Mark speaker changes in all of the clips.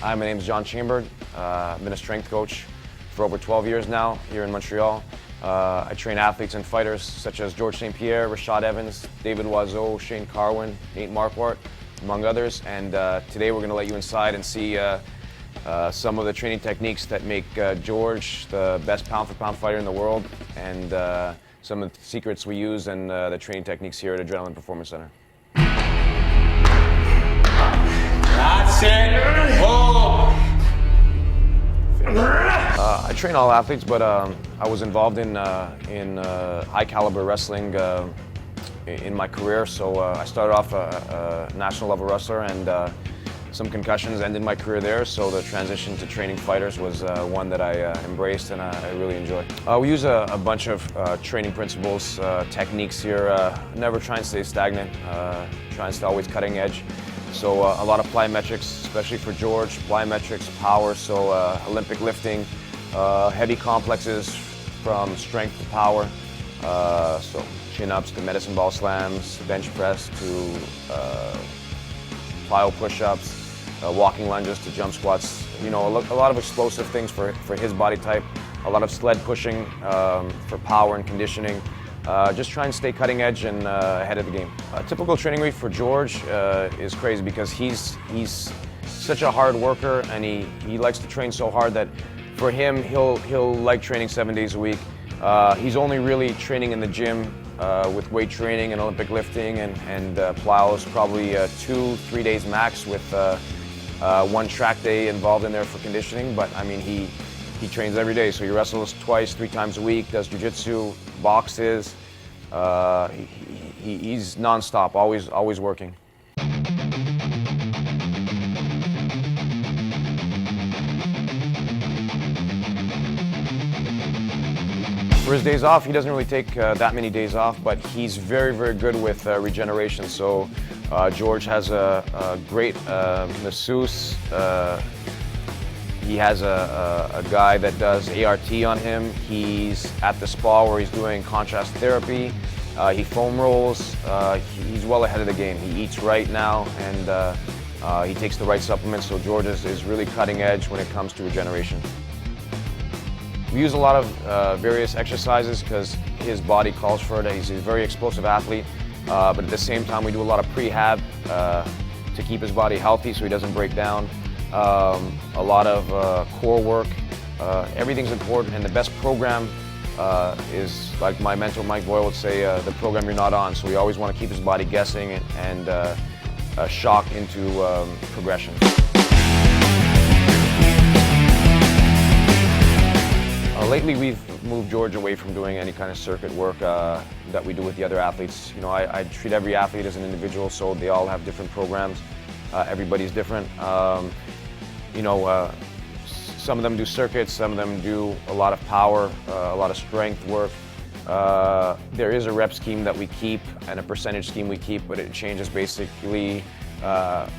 Speaker 1: Hi, my name is John Chamberlain. I've been a strength coach for over 12 years now here in Montreal. I train athletes and fighters such as George St. Pierre, Rashad Evans, David Loiseau, Shane Carwin, Nate Marquardt, among others. And today we're going to let you inside and see some of the training techniques that make George the best pound-for-pound fighter in the world, and some of the secrets we use and the training techniques here at Adrenaline Performance Center.
Speaker 2: That's it. Hold.
Speaker 1: I train all athletes, but I was involved in high-caliber wrestling in my career. So I started off a national-level wrestler, and some concussions ended my career there. So the transition to training fighters was one that I embraced and I really enjoy. We use a bunch of training principles, techniques here. Never try and stay stagnant. Try and stay always cutting edge. So a lot of plyometrics, especially for George, plyometrics, power, so Olympic lifting, heavy complexes from strength to power, so chin-ups to medicine ball slams, bench press to plyo push-ups, walking lunges to jump squats. You know, a lot of explosive things for his body type, a lot of sled pushing for power and conditioning. Just try and stay cutting edge and ahead of the game. A typical training week for George is crazy because he's such a hard worker, and he likes to train so hard that for him, he'll like training 7 days a week. He's only really training in the gym with weight training and Olympic lifting and plyos probably 2-3 days max, with one track day involved in there for conditioning. But I mean, he trains every day, so he wrestles twice, 3 times a week, does jiu-jitsu, boxes. He's non-stop, always working. For his days off, he doesn't really take that many days off, but he's very, very good with regeneration. So George has a great masseuse. He has a guy that does ART on him. He's at the spa where he's doing contrast therapy. He foam rolls. He's well ahead of the game. He eats right now, and he takes the right supplements. So George is really cutting edge when it comes to regeneration. We use a lot of various exercises because his body calls for it. He's a very explosive athlete, but at the same time we do a lot of prehab to keep his body healthy so he doesn't break down. A lot of core work. Everything's important, and the best program is, like my mentor Mike Boyle would say, the program you're not on. So we always want to keep his body guessing and shock into progression. Lately, we've moved George away from doing any kind of circuit work that we do with the other athletes. You know, I treat every athlete as an individual, so they all have different programs. Everybody's different. You know, some of them do circuits, some of them do a lot of power, a lot of strength work. There is a rep scheme that we keep and a percentage scheme we keep, but it changes basically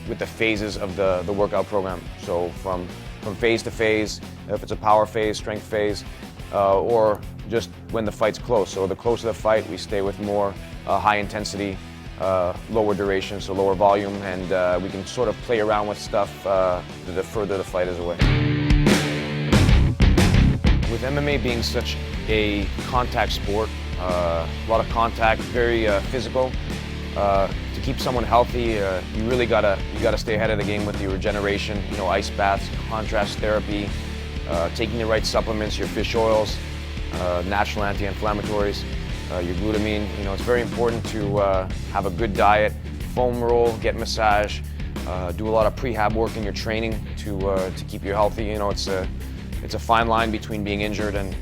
Speaker 1: with the phases of the workout program. So from phase to phase, if it's a power phase, strength phase, or just when the fight's close. So the closer the fight, we stay with more high intensity, lower duration, so lower volume, and we can sort of play around with stuff the further the fight is away. With MMA being such a contact sport, a lot of contact, very physical, to keep someone healthy, you really gotta stay ahead of the game with your regeneration. You know, ice baths, contrast therapy, taking the right supplements, your fish oils, natural anti-inflammatories, your glutamine. You know, it's very important to have a good diet, foam roll, get massage, do a lot of prehab work in your training to keep you healthy. You know, it's a fine line between being injured and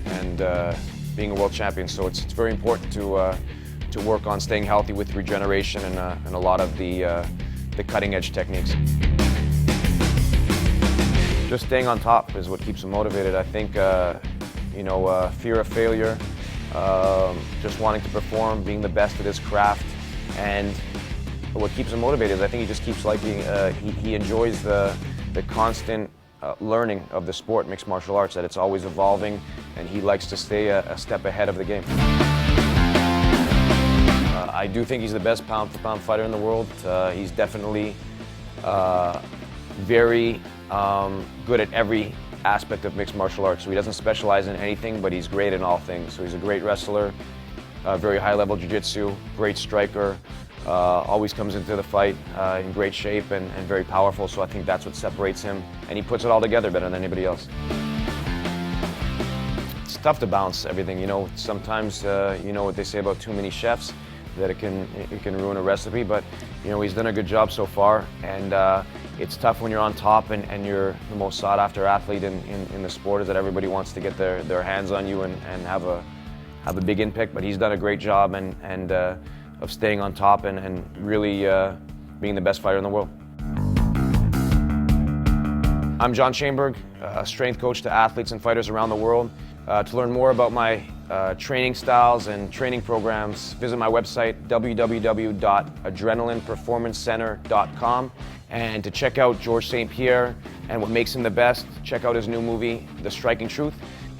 Speaker 1: being a world champion. So it's very important to work on staying healthy with regeneration and a lot of the cutting edge techniques. Just staying on top is what keeps them motivated. I think, you know, fear of failure, just wanting to perform, being the best at his craft, and what keeps him motivated is I think he just keeps liking, he enjoys the constant learning of the sport, mixed martial arts, that it's always evolving, and he likes to stay a step ahead of the game. I do think he's the best pound-for-pound fighter in the world. He's definitely very good at every aspect of mixed martial arts. So he doesn't specialize in anything, but he's great in all things. So he's a great wrestler, very high-level jiu-jitsu, great striker, always comes into the fight in great shape and very powerful. So I think that's what separates him, and he puts it all together better than anybody else. It's tough to balance everything, you know. Sometimes, you know what they say about too many chefs, that it can ruin a recipe, but you know, he's done a good job so far, and it's tough when you're on top and you're the most sought-after athlete in the sport, is that everybody wants to get their hands on you and have a big impact, but he's done a great job and of staying on top and really being the best fighter in the world. I'm John Chainberg, a strength coach to athletes and fighters around the world. To learn more about my training styles and training programs, visit my website, www.adrenalineperformancecenter.com. And to check out George St. Pierre and what makes him the best, check out his new movie, The Striking Truth,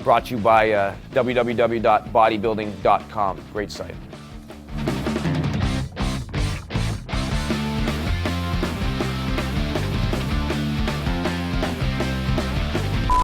Speaker 1: brought to you by www.bodybuilding.com. Great site.